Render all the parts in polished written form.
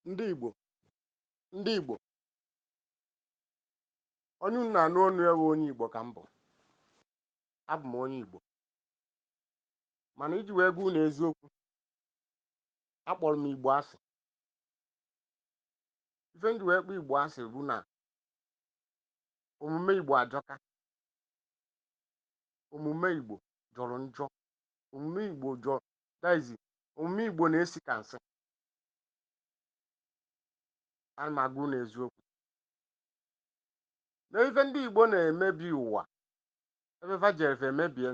ndị Igbo onye unu na-anụ ọnụ ya bụ onye Igbo ka m bụ. Abụ m onye Igbo, mana iji wee gwa unu eziokwu, akpọrọ m Igbo asị. Ife ndị wee kpọọ Igbo asị bụ na omume Igbo ajọka, omume Igbo jọrọ njọ, omume Igbo jọrọ daizi, omume Igbo na-esi ka nsị. Ana m agwa unu eziokwu na ife ndị Igbo na-emebi ụwa, ebe fa jere emebie ya,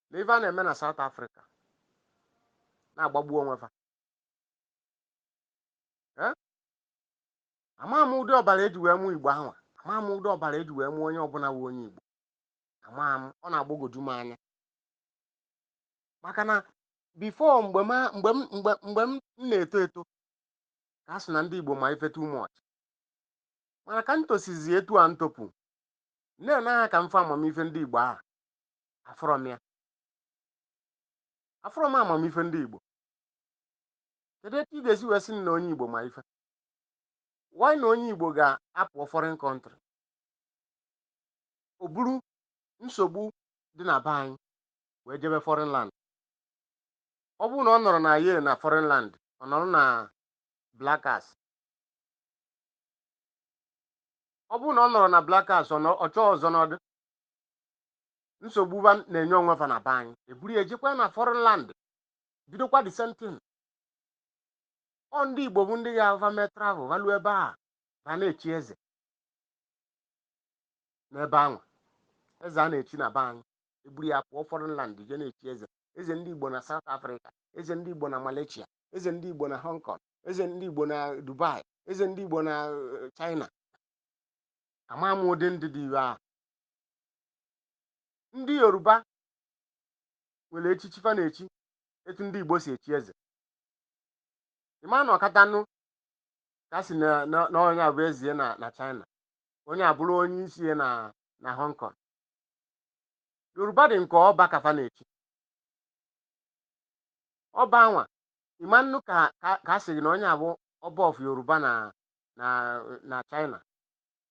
na ife a na-eme na South Africa na-agbagbu onwe fa. Ama m ụdị ọbara eji wee mụ Igbo ahụ, ama m ụdị ọbara eji wee mụ onye ọbụla bụ onye Igbo. Ama m, ọ na-agbagwoju m anya, maka na bifo mgbe m na-eto eto ka a sị na ndị Igbo ma ife too much, mana ka m tosizi etu a ntopụ na-anaghị ka mfe amamife ndị Igbo ahụ afọrọ m ya, afọrọ m amamife ndị Igbo. Kedu etu ị ga-esi wee sị na onye Igbo ma ife? Why na onye Igbo ga-apụ foreign country, o buru nsogbu dị na be anyị wee jebe foreign land? Ọ bụrụ na ọ nọrọ na ye na foreign land, ọ nọrọ na black house, ọ bụrụ na ọ nọrọ na black house, ọ chọọ ọzọ n'ọdụ nsogbu na-enye onwe fa na be anyị, eburu ya ejekwa na foreign land bidokwa the same thing. Ọ ndị Igbo bụ ndị ga-ava mee travel valu ebe a ba na-echi eze n'ebe ahụ. Eze a na-echi na be anyị eburu ya pụọ foreign land je na-echi eze. Eze ndị Igbo na South Africa, eze ndị Igbo na Malaysia, eze ndị Igbo na Hong Kong, eze ndị Igbo na Dubai, eze ndị Igbo na China. Ama m ụdị ndị dị iwe ahụ. Ndị Yoruba nwere echichi fa na-echi etu ndị Igbo si echi eze. Ịma na ọkatanụ ka si na onye abụ ezie na China, onye abụrụ onye isi na Hong Kong. Yoruba dị nke ọba ka fa na-echi ọba anwa. Ịma nnu ka a sị gị na onye abụ ọba of Yoruba na China,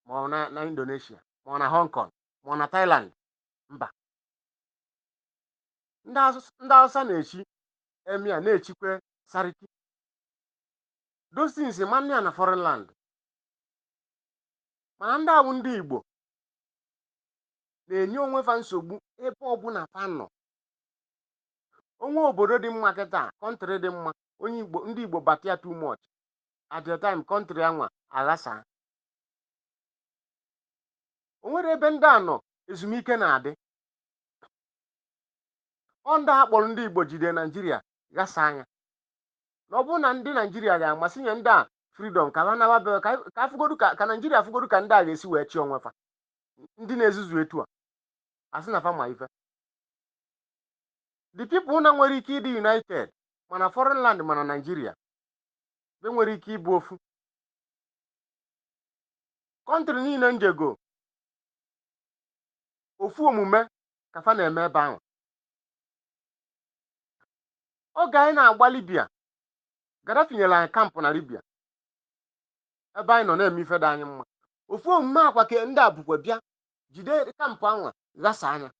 ma ọ na Indonesia, ma ọ na Hong Kong, ma ọ na Thailand. Mba, ndị Hausa na-echi emia, na-echikwe sariki. Those things manụ ya na foreign land. Mana ndị awụ ndị Igbo na-enye onwe fa nsogbu ebe ọbụla fa nọ. Onwe obodo dị mma kịta, kọntrị dị mma, ndị Igbo bata ya too much, at the time kọntrị anwa aghasa. O nwere ebe ndị a nọ ezumike na-adị. Ọ ndị a kpọrọ ndị Igbo jide Naijiria ghasa anya. Na ọ bụrụ na ndị Naijiria ga-amasị nye ndị a freedom ka ha nababe ka afụgodu ka Naijiria afụgodu ka ndị a ga-esi wee chi onwe fa, ndị na-ezuzu etu a asị na fa ma ife. The people na nwere ike ịdị united mana foreign land mana Naijiria be nwere ike ịbụ ofu. Kọntrị niile njego ofu omume ka fa na-eme ebe ahụ. Oge anyị na-agba Libya, Gaddafi nyere anyị kampụ na Libya ebe anyị nọ na-eme ife dị anyị mma. Ofu omume akwa ka ndị a bụkwa bịa jide kampụ anwa ghasa anya.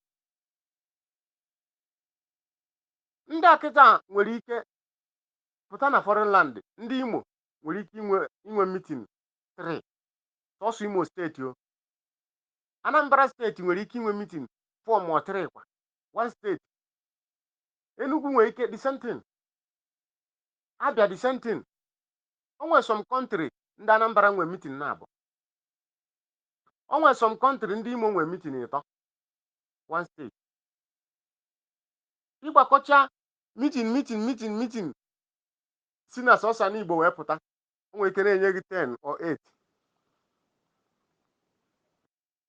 Ndị akịta nwere ike pụta na foreign land. Ndị Imo nwere ike inwe meeting 3 sọsọ Imo steeti o. Anambra steeti nwere ike inwe meeting 4 ma 3 kwa one steeti. Enugu nwere ike the same thing. Abia the same thing. O nwere some country ndị Anambra nwere meeting na abụ. O nwere some country ndị Imo nwere meeting 3 one state. Ịgbakọcha meeting si na sọsọ n'Igbo wee pụta, o nwere ike na-enye gị 10 or 8.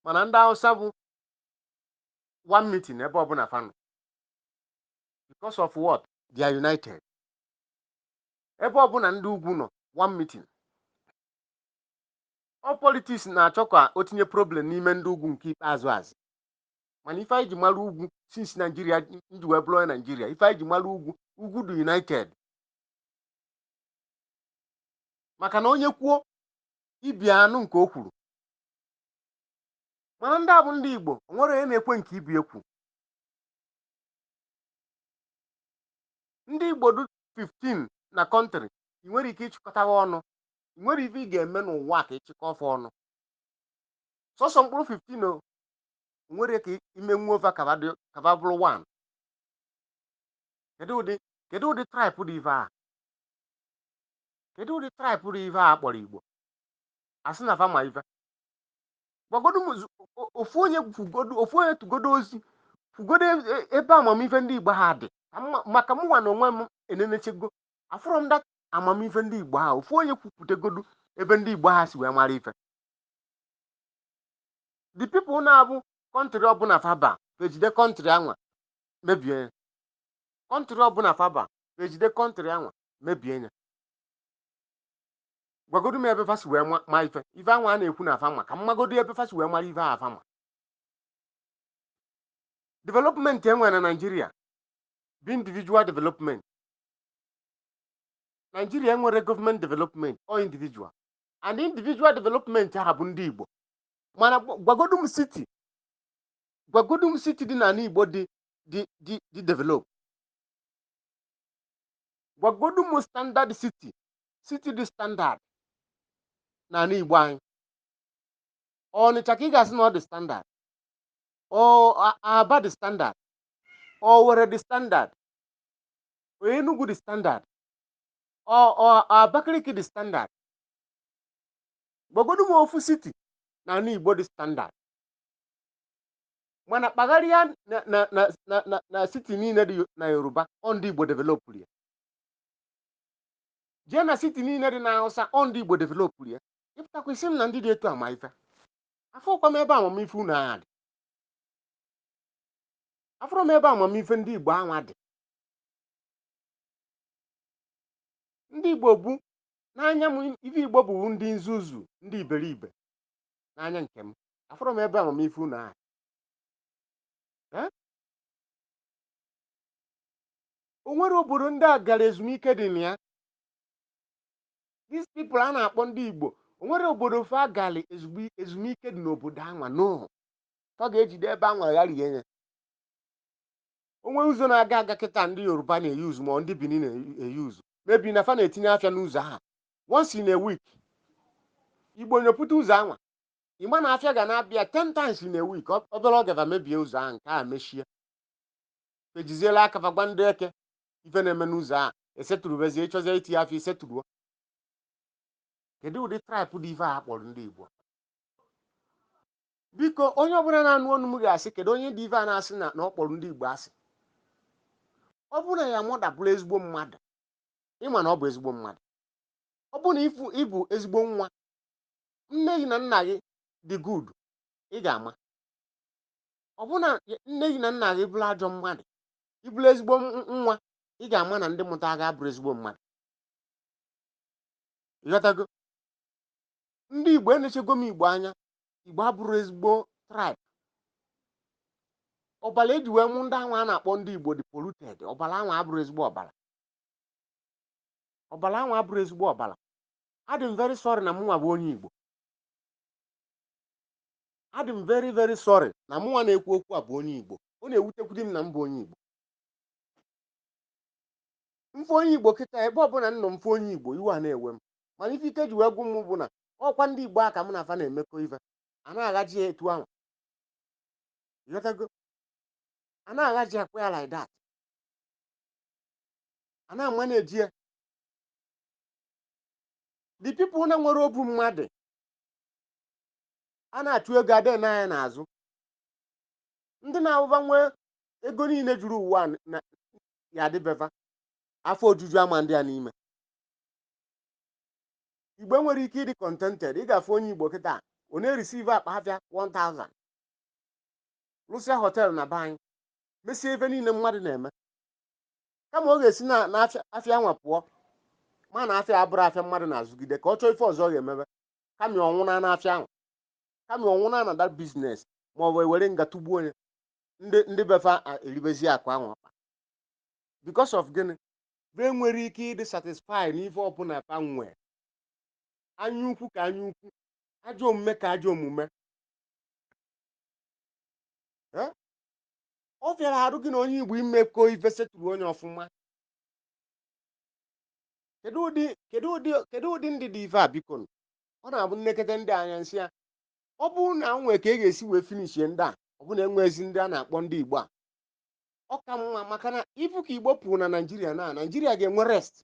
Mana ndị Hausa bụ one meeting ebe ọbụla fa nọ. Because of what? They are united. Ebe ọbụla ndị ugwu nọ, one meeting. All politics na-achọ ka o tinye problem n'ime ndị ugwu nke ikpeazụ azụ. Mana ife anyị ji mara ugwu since Nigeria ndị wee bụrụ Nigeria, ife anyị ji mara ugwu dị united. maka na onye kwuo ibi anụ nke o kwuru. Mana ndị a bụ ndị Igbo, o nwere onye na-ekwe nke ibi ekwu. Ndị Igbo dị 15 na kọntrị, ị nwere ike ịchịkọtawa ọnụ, ị nwere ife ị ga-eme n'ụwa ka ịchịkọ ofe ọnụ. Sọsọ mkpụrụ 15 o nwere ka imenwu ofe kaba bụrụ 1. kedu ụdị traịpụ dị ife a? Kedu ụdị traịpụ dị ife a kpọrọ Igbo? Asị na fama ife. Gwagodu m ofu onye tụgodo ozi fugodo ebe amamife ndị Igbo ha dị, maka mụnwa na onwe m enenechego afụrọ m dat amamife ndị Igbo ha. Ofu onye kwupụtagodu ebe ndị Igbo ha si wee mara ife. The people na-abụ kọntrị ọbụla faba ejide kọntrị anwa mebie ya. Kọntrị ọbụla faba ejide kọntrị anwa mebie ya. Gwagodu m ebe fa si wee ma ife anwa a na-ekwu na afa ma ka mmagodu ebe fa si wee mara ife afa ma. Development enwere na Nigeria bụ individual development. Nigeria enwere government development or individual, and individual development ha bụ ndị Igbo. Mana gwagodu m city dị n'ala Igbo dị develop. Gwagodu m standard city dị standard n'ala Igbo anyị. Ọnịcha ka ị ga-asị na ọ dị standard, ọ Aba dị standard, ọ Owerri dị standard, ọ Enugu dị standard, ọ Abakaliki dị standard. Gwagodu m ofu city n'ala Igbo dị standard. Mana kpagharịa na city niile dị na Yoruba, ọ ndị Igbo developụrụ ya. Jee na city niile dị na Hausa, ọ ndị Igbo developụrụ ya. Ịpụtakwa isi m na ndị dị etu ama ife. Afọkwa m ebe amamife unu agha dị. Afọrọ m ebe amamife ndị Igbo anwa dị. Ndị Igbo bụ n'anya m, ife Igbo bụ ndị nzuzu, ndị iberibe n'anya nke m. Afọrọ m ebe amamife unu agha. O nwere obodo ndị a gara ezumike dị na ya. These people a na-akpọ ndị Igbo, o nwere obodo fa gara ezumike dị n'obodo anwa no. Ọ ga-ejide ebe anwa gharie ya. Onwe ụzọ na-aga kịta ndị Yoruba na-eyuzu ma ndị Benin na-eyuzu. Mebi na fa na-etinye afịa n'ụzọ ha once in a week. Igbo nyopụta ụzọ anwa, ịma na afịa ga na-abịa 10 times in a week. Obere oge va mebie ụzọ ahụ, nke a mechie. Ejiziela aka fa gwa ndị eke ife na-eme n'ụzọ a esetụrụbezie ịchọzie iti afịa isetụruo. Kedu ụdị traịpụ dị ife a kpọrọ ndị Igbo? Biko onye ọbụla na-anụ ọnụ m ga-asị kedu onye dị ife a na-asị na ọ kpọrọ ndị Igbo asị. Ọ bụ na ya mụda bụrụ ezigbo mmadụ, ịma na ọ bụ ezigbo mmadụ. Ọ bụ na ịbụ ezigbo nwa, nne gị na nna gị dị good, ị ga-ama. Ọ bụ na nne gị na nna gị bụrụ ajọ mmadụ, ịbụrụ ezigbo nwa, ị ga-ama na ndị mụta ga abụrụ ezigbo mmadụ. Ịghọtago? Ndị Igbo enechego m Igbo anya. Igbo abụrụ ezigbo tribe. Ọbara eji wee mụ ndị ahụ a na-akpọ ndị Igbo dị polluted. Ọbara ahụ abụrụ ezigbo ọbara. Ọbara ahụ abụrụ ezigbo ọbara. Adị m very sorry na mụnwa bụ onye Igbo. Adị m very very sorry na mụnwa na-ekwu okwu a bụ onye Igbo. Ọ na-ewutekwudi m na m bụ onye Igbo. Mfe onye Igbo kịta ebe ọbụla nọ mfe onye Igbo, iwe a na-ewe m. Mana ife ike ji wee gwụ m bụ na ọkwa ndị Igbo a ka m na afa na-emekọ ife. A na-aghaji ya etu ahụ. Ịghọtago? A na-aghaji akwa ya like that. A na-ama na-eji ya. The people na nwere obu mmadụ a na-achụ ego adị n'anya n'azụ. Ndị na-awụba nwee ego niile juru ụwa na ya adịbeva afọ ojuju ama ndị a n'ime. Igbo nwere ike ịdị contented. Ị ga-afụ onye Igbo kịta ọ na-eresive akpa afịa 1000, lụsịa họteelụ na be anyị, mesie ebe niile mmadụ na-eme. Kama ọ ga-esi na afịa nwa pụọ, ma na afịa abụrụ afịa mmadụ na-azụgide, ka ọ chọọ ife ọzọ ọ ga-emebe. Kama ọnwụna na afịa ahụ, kama ọnwụna na that business, ma ọ bụ ewere nga tugbuo onye ndị befa eribezi akụ ahụ ọkpa. Because of gịnị? Be nwere ike ịdị satisfied n'ife ọbụla fa nwee. anya ukwu ka anya ukwu, ajọ omume ka ajọ omume. Ọ fịara arụ gị na onye Igbo imekọ ife setụrụ onye ọfụma. kedu ụdị ndị dị ife a biko? Ọ na-abụ nnekete ndị anya nsị ya, ọ bụrụ na nwee ka e ga-esi wee finishie ndị a, ọ bụ na enwezi ndị a na-akpọ ndị Igbo a, ọ ka mma, maka na ifu ka Igbo pụrụ na Naijiria Naijiria ga-enwe rest.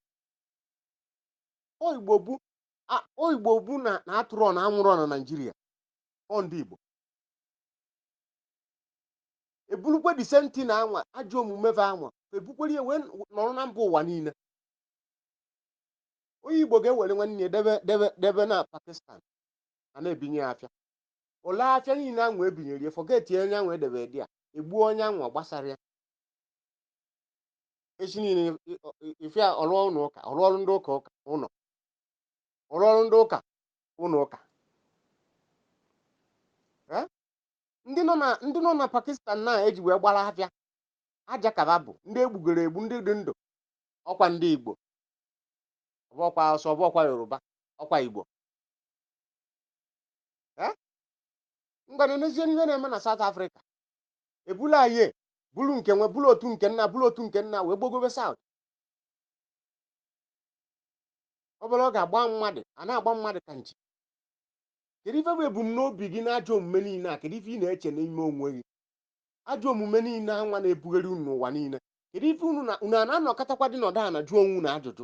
Igbo bụ na atụrụ na anwụrụ na Naijiria, ọ ndị Igbo ebulukwe disenti na anwa ajọ omume va anwa ebukwere ihe wee nọrọ na mba ụwa niile. Onye Igbo ga-ewere nwanne ya debe na Pakistan a na-ebinye ya afịa. Ole afịa niile anwa ebinyere ya fọgeti onye anwa edebe dị ya, egbuo onye anwa gbasara ya. Echi niile ife ya ọrụ ụlọ ụka, ọrụ ọrụ ndị ụka ụlọ, ọrụ ọrụ ndị ụka ụlọ ụka. Ndị nọ na Pakistan na-eji wee gbara afịa aja kaba bụ ndị egbugoro egbu, ndị dị ndụ, ọkwa ndị Igbo, ọbọkwa Hausa, ọbọkwa Yoruba, ọkwa Igbo. Mgbana n'ezie ihe na-eme na South Africa, ebula anyị bulu nke nwe bulu otu nke nna wee gbogobe South. Obere ọ ga-agba mmadụ, a na-agba mmadụ ka nchi. Kedu ife bụ ebumnobi gị na ajọ omume niile a? Kedu ife ị na-eche n'ime onwe gị? Ajọ omume niile anwa na-ebugharị unu n'ụwa niile, kedu ife unu na-anọkọtakwa dị n'ọdụ na jụọ onwe na ajụjụ?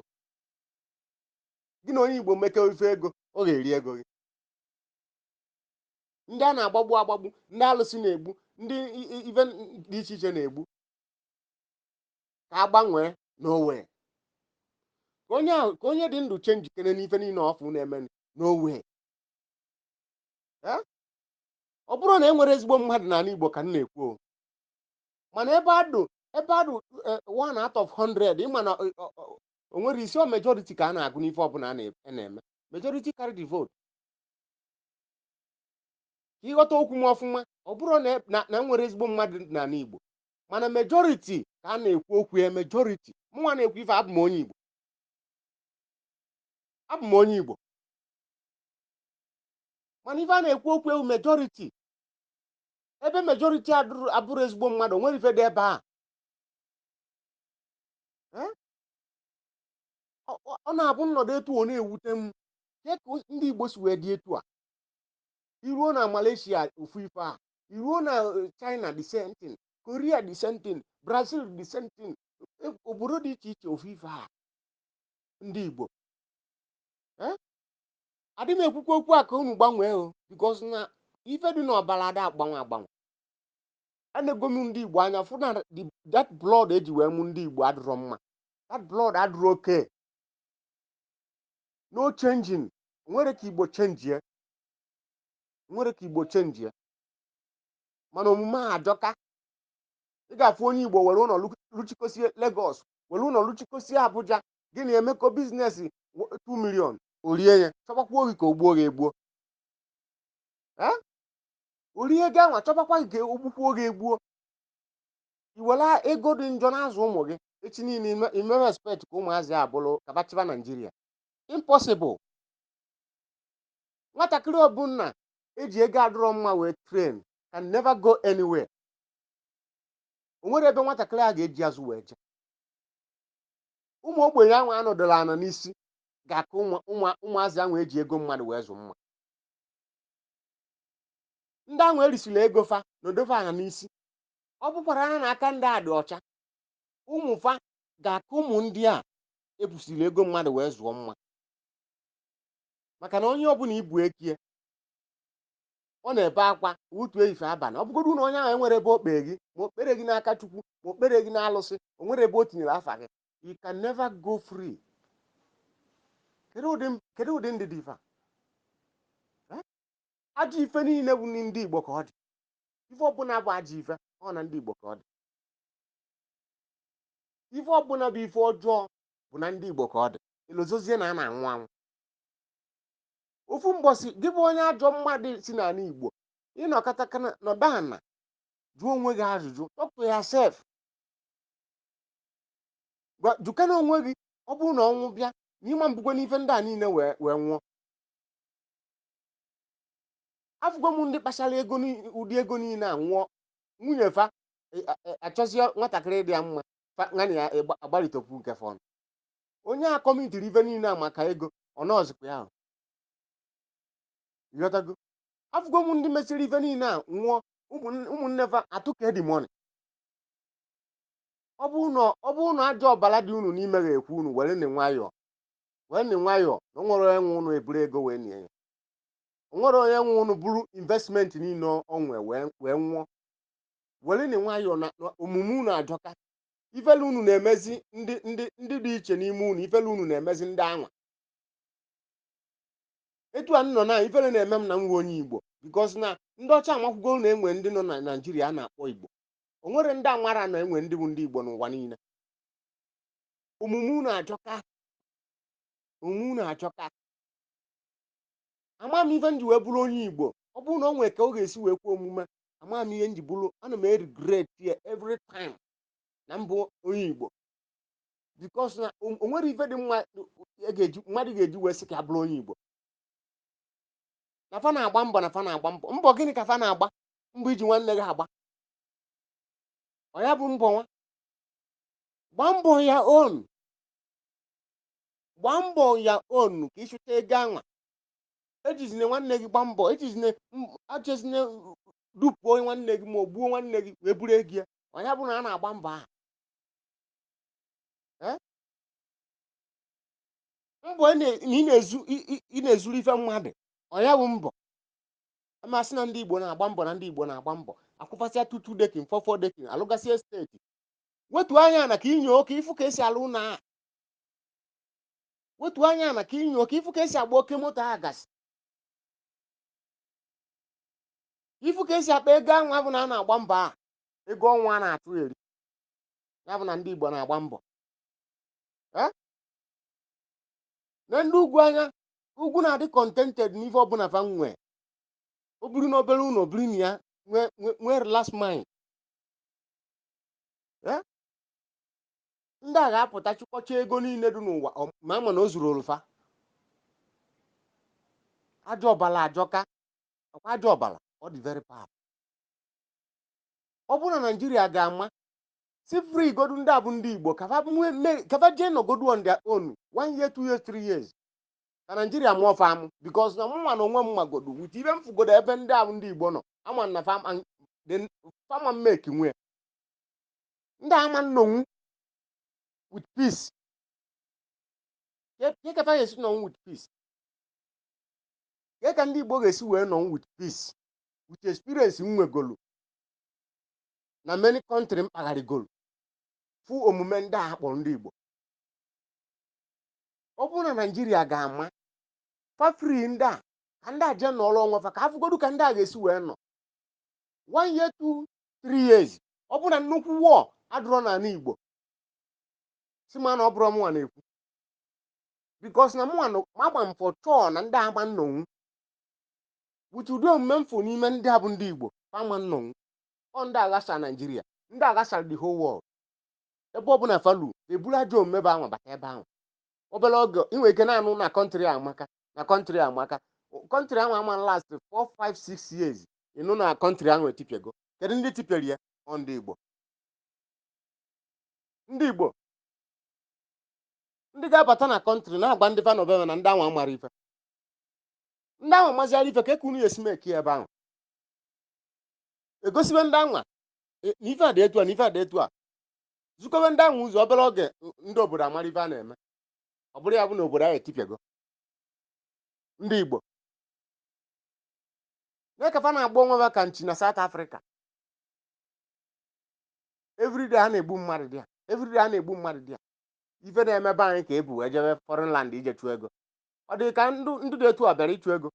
Gị na onye Igbo mekọ ife ego, ọ ga-eri ego gị. Ndị a na-agbagbu, ndị alụsị na-egbu, ndị ife dị iche iche na-egbu, ka a gbanwee n'owe. Ka onye dị ndụ chenji kene n'ife niile ọfụ na-eme n'owe. Ọ bụrụ na e nwere ezigbo mmadụ n'ala Igbo ka m na-ekwu, mana ebe adụ 1 out of 100, ịma na o nwere isi majority ka a na-agụ n'ife ọbụla a na-eme. Majority carry the vote. Ka ịghọta okwu m ọfụma, ọ bụrụ na nwere ezigbo mmadụ n'ala Igbo, mana majority ka a na-ekwu okwu ya. Majority mụnwa na-ekwu ife, abụ m onye Igbo, mana ife a na-ekwu okwu ewu majority. Ebe majority abụrụ ezigbo mmadụ, nwere ife dị ebe a. Ọ na-abụ nnọdụ etu ọ na-ewute m, ka ndị Igbo si wee dị etu a. Iruo na Malaysia ofu ife a, iruo na China the same thing, Korea the same thing, Brazil the same thing, obodo dị iche iche ofu ife a. Ndị Igbo adị m ekwukwa okwu a ka unu gbanwee o, because na ife dị n'ọbara ada agbanwe. Anego m ndị Igbo anya fụ na that blood eji wee mụ ndị Igbo adịrọ mma. That blood adịrọ oke. No changing. Nwere ka Igbo chenjie. Mana omume a ajọka. Ị ga-afụ onye Igbo were ụlọ luchikosie Lagos, were ụlọ luchikosie Abuja, gị na-emekọ biznes 2 million, orie ya chọbakwa oge ka ogbuo gị egbuo. Orie ego anwa chọbakwa nke ogbukwu oge egbuo. Iwela ego dị njọ na-azụ ụmụ gị, echi niile ime respect ka ụmụazị abụrụ kabachiba Naijiria. Impossible. Nwatakịrị ọbụla eji ego adịrọ mma wee train can never go anywhere. O nwere ebe nwatakịrị a ga-eji azụ wee je. Ụmụ ogbenye ahụ anọdụrụ ana n'isi ga-aka ụmụazị ahụ eji ego mmadụ wee zụ mma. Ndị ahụ erisila ego fa n'odofe aha n'isi. Ọ bụkwara ha n'aka ndị a dị ọcha, ụmụ fa ga-aka ụmụ ndị a ebusiri ego mmadụ wee zụọ mma. Maka na onye ọbụla ibu ekie, ọ na-ebe akwa utu ife abalị. Ọ bụgodu na onye ahụ enwere ebe o kpee gị, ma o kpere gị n'aka Chukwu, ma o kpere gị n'alụsị, o nwere ebe o tinyere afa gị, you can never go free. Kedu ụdị ndị dị ife a? Ajọ ife niile bụ ndị Igbo ka ọ dị. Ife ọbụla bụ ajọ ife, ọ na ndị Igbo ka ọ dị. Ife ọbụla bụ ife ọjọọ bụ na ndị Igbo ka ọ dị. Ilozozie na a na-anwụ anwụ. Ofu mbọsị gị bụ onye ajọ mmadụ si n'ala Igbo, ịnọkọta nọdụ ana jụọ onwe gị ajụjụ, talk to yourself. Jụkana onwe gị, ọ bụrụ na ọnwụ bịa, n'ịma mbukwe n'ife ndị a niile wee nwụọ, afụgo m ndị kpachara ego ụdị ego niile a nwụọ nwunye fa achọzie nwatakịrị dị ya mma ngana ya agbarịtokwu nke fọn onye a kọmitiri ife niile a maka ego ọ nọọzikwa ya ịghọtago afụgo m ndị mesịrị ife niile a nwụọ ụmụnne fa atụke dị mọni ọ bụ na ajọ ọbara dị unu n'ime ga-ekwu unu were na nwayọọ na o nwere onye nwe unu eburu ego wee nye ya o nwere onye nwe unu bụrụ investmenti niile o nwee wee nwụọ were na nwayọọ na omume unu ajọka ifelu unu na-emezi ndị dị iche n'ime unu ifelu unu na-emezi ndị anwa etu a nọ na ifele na-eme m na nwa onye Igbo bikos na ndị ọcha amakwụgo na enwe ndị nọ na Naịjirịa a na-akpọ Igbo o nwere ndị amara na enwe ndị bụ ndị Igbo n'ụwa niile omume unu achọka ama m ife m ji wee bụrụ onye Igbo ọ bụrụ na o nwere ka ọ ga-esi wee kwuo omume ama m ihe m ji bụrụ ana m regret here every time na mbụ onye Igbo bikos na o nwere ife dị mma mmadụ ga-eji wee sị ka a bụrụ onye Igbo na fa na-agba mbọ mbọ gịnị ka fa na-agba mbọ iji nwanne gị agba ọ ya bụ mbọ nwa gbaa mbọ ya on ka ịchụta ego anwa ejizine nwanne gị gbaa mbọ achezine dupuo nwanne gị ma ọ gbuo nwanne gị wee buru ego ya ọ ya bụ na a na-agba mbọ ahụ mbọ ị na-ezuru ife mmadụ ọ ya bụ mbọ amasị na ndị Igbo na-agba mbọ akwụfasịa tutu dekin fọfọ dekin alụgasịa steeti wetu anya na ka inyo oke ifu ka esi alụ na wetu anya na ka inyo oke ifu ka esi agba oke moto a gasị ifu ka esi akpa ego anwa bụ na a na-agba mbọ a ego ọnwa a na-atụ eri ya bụ na ndị Igbo na-agba mbọ na ndị ugwu na-adị contented n'ife ọbụla fa nwee o buru n'obere ụlọ biri na ya nwee relax mind ndị a ga-apụta chịkọcha ego niile dị n'ụwa ma ama na o zuru olufa ajọ ọbala ajọka ọkwa ajọ ọbala ọ dị very bad ọ bụrụ na Naijiria ga-ama si free godu ndị a bụ ndị Igbo kafa jee nọgodu on their own 1 year 2 years 3 years ka Naijiria mụọ famụ because na mụnwa na onwe m magodu wit ibe m fugodo ebe ndị a bụ ndị Igbo nọ ama na fama mmeki nwee ndị ama nnonwu with peace ke ka fa ga-esi nọ with peace ke ka ndị Igbo ga-esi wee nọ with peace with experience nwegolu na many country mpagharịgolu fụ omume ndị a kpọrọ ndị Igbo ọ bụrụ na Naijiria ga-ama fafri ndị a ka ndị a jee n'ọrụ onwe fa ka afụgodu ka ndị a ga-esi wee nọ 1 year 2 3 years ọ bụrụ na nnukwu wọọ adụrọ n'ala Igbo si ma na ọ bụrụ mụnwa na-ekwu bikos na mụnwa agba m fọ chọọ na ndị agba nnọnwụ butu udo omume mfụ n'ime ndị a bụ ndị Igbo fama nnọnwụ ọ ndị aghasa Naijiria ndị aghasara the whole world ebe ọ bụla falu eburu ajọ omume bụ anwa bata ebe ahụ obere oge inwe ike na-anụ na kọntrị amaka kọntrị ahụ ama last 4 5 6 years ịnụ na kọntrị ahụ etipịago kedu ndị tipịara ya ọ ndị Igbo ndị ga-abata na kọntrị na-agba ndị fa nọbebe na ndị ahụ amara ife ndị ahụ maziara ife ka unu esi meki ebe ahụ egosibe ndị anwa na ife a dị etu a zukọbe ndị ahụ ụzọ obere oge ndị obodo amara ife a na-eme ọ bụrụ ya bụ na obodo ahụ etipịago ndị Igbo na-ekafa na-agba onwe ha ka nchi na South Africa everyday a na-egbu mmadụ dị ya ife na-emebe anyị ka ebu wee jebe foreign land ije chụọ ego ọ dị ka ndụ dị etu a bịara ịchụ ego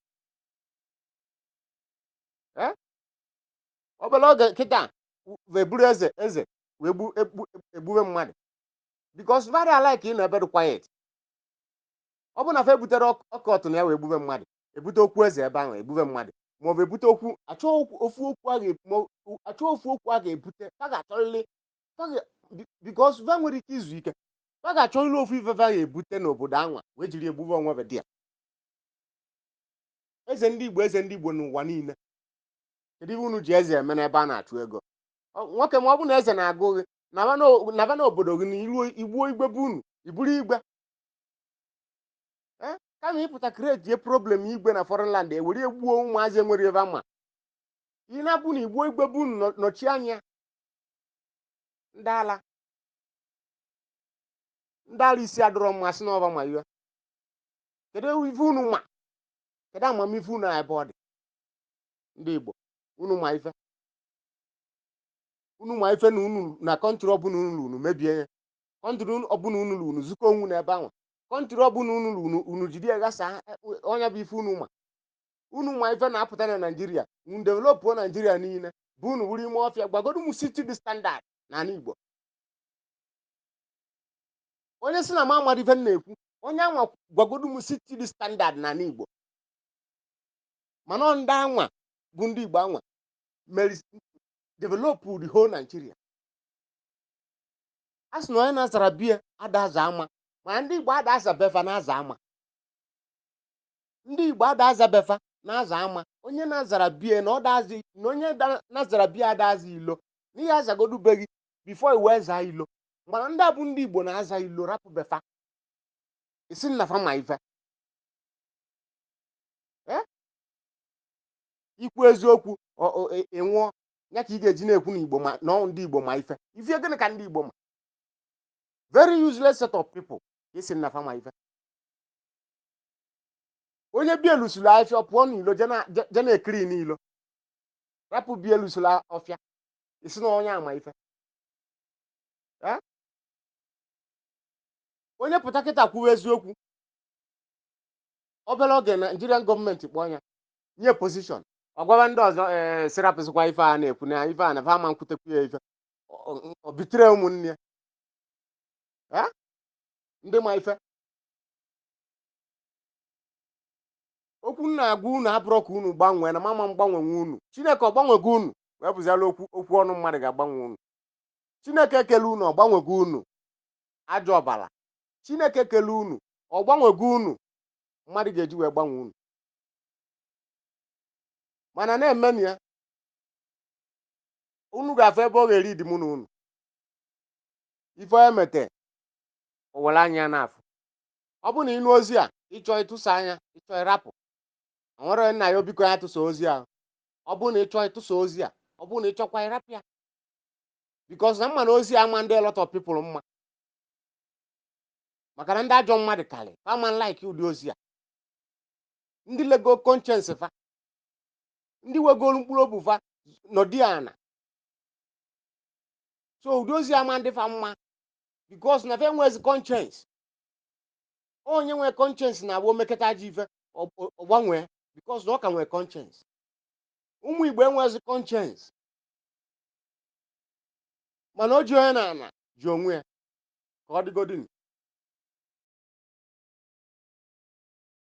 obere oge kịta wee buru eze wee egbube mmadụ because very alike ị na-ebe dị quiet ọ bụ na fa ebutere ọkọtụ na ya wee gbube mmadụ ebute okwu eze ebe ahụ egbube mmadụ maọbụ ebute okwu achọ ofu okwu a ga-ebute fa ga-achọrịrị because fa nwere ike izu ike fa ga-achọrịrị ofu ife fa ga-ebute n'obodo anwa wee jiri egbube onwe dị ya eze ndị Igbo n'ụwa niile. Kedu ihe unu ji eze eme n'ebe a na-achụ ego? Nwoke, ma ọ bụ na eze na-agụ gị naba n'obodo gị na igbuo igwe bụ unu iburu igwe kama ịpụta kreetie problem igwe na foreign land ewere egbuo ụmụazị enwere ebe ama ị na-abụ na igbuo igwe bụ unu nọchie anya ndị ala isi adọrọ mmasị n'ọba ma iwe. Kedu ife unu ma? Kedu amamife unu ebe ọ dị? Ndị Igbo, unu ma ife na unu na kọntrị ọbụla unu mebie ya. Kọntrị ọbụla unu zukọ onwu n'ebe ahụ. Kọntrị ọbụla unu jide ghasa onye bụ ife unu ma ife na-apụta na Naijiria. Unu developụ Naijiria niile bụ unu wuru ime ọfịa gbagodo m city dị standard n'ala Igbo. Onye si na m amara ife na-ekwu, onye anwa gwagodo m city dị standard n'ala Igbo. Mana ndị anwa bụ ndị Igbo anwa mere developụ the whole Nigeria. A sị na onye na-azara bie ada aza ama, mana ndị Igbo ada aza befa na-aza ama. Ndị Igbo ada aza befa na-aza ama. Onye na-azara bie na onye na-azara bie ada aza ilo n'ihe azagodubeghị bifo iwe zaa ilo. Mana ndị a bụ ndị Igbo na-aza ilo rapụ befa isi nnafa ma ife. Ikwu eziokwu enwụọ ya ka ị ga-eji na-ekwu na Igbo na ndị Igbo ma ife. Ife gịnị ka ndị Igbo ma? Very useless set of people ka isi nnafa ma ife. Onye bielusuru afịa pụọ n'ilo je na-ekiri n'ilo rapụ bielusuru ọfịa isi na onye ama ife. Onye pụta kịta kwuwe eziokwu obere oge Nigerian gọọmenti kpọọ ya nye pozishọn ọgwara ndị ọzọ sirapụsịkwa ife a na-ekwu na ife a na fama nkwutekwu ya ife o bitere ụmụnne ya ndị ma ife. Okwu na-agwa unu abụrụ ka unu gbanwee na mama mgbanwenwe unu. Chineke ọ gbanwego unu wee bụziala okwu ọnụ mmadụ ga-agbanwe unu. Chineke ekele unu ọ gbanwego unu ajọ ọbara. Chineke ekele unu ọ gbanwego unu mmadụ ga-eji wee gbanwe unu. Mana na-emeni ya unu ga-afụ ebe ọ ga-eri dị mụ na unu. Ife emete o were anya n'afọ. Ọ bụ na ịnụ ozi a ịchọ ịtụsa anya ịchọ ịrapụ nwere nna ya obiko ya tụsa ozi ahụ. Ọ bụ na ịchọ ịtụsa ozi a ọ bụ na ịchọkwa ịrapụ ya because na mma na ozi ama ndị a lot of people mma maka na ndị ajọ mmadụ karị fama like ụdị ozi a. Ndị lego conscience fa, ndị wegolu mkpụrụ obi fa nọdị ana. So ụdị ozi ama ndị fa mma because na fe nwezi conscience. Onye nwe conscience na-abụ omekata ji ife ọgbanwee because na ọ ka nwee conscience. Ụmụ Igbo enwezi conscience mana o ji onye na ana ji onwe ya ka ọ dịgodin.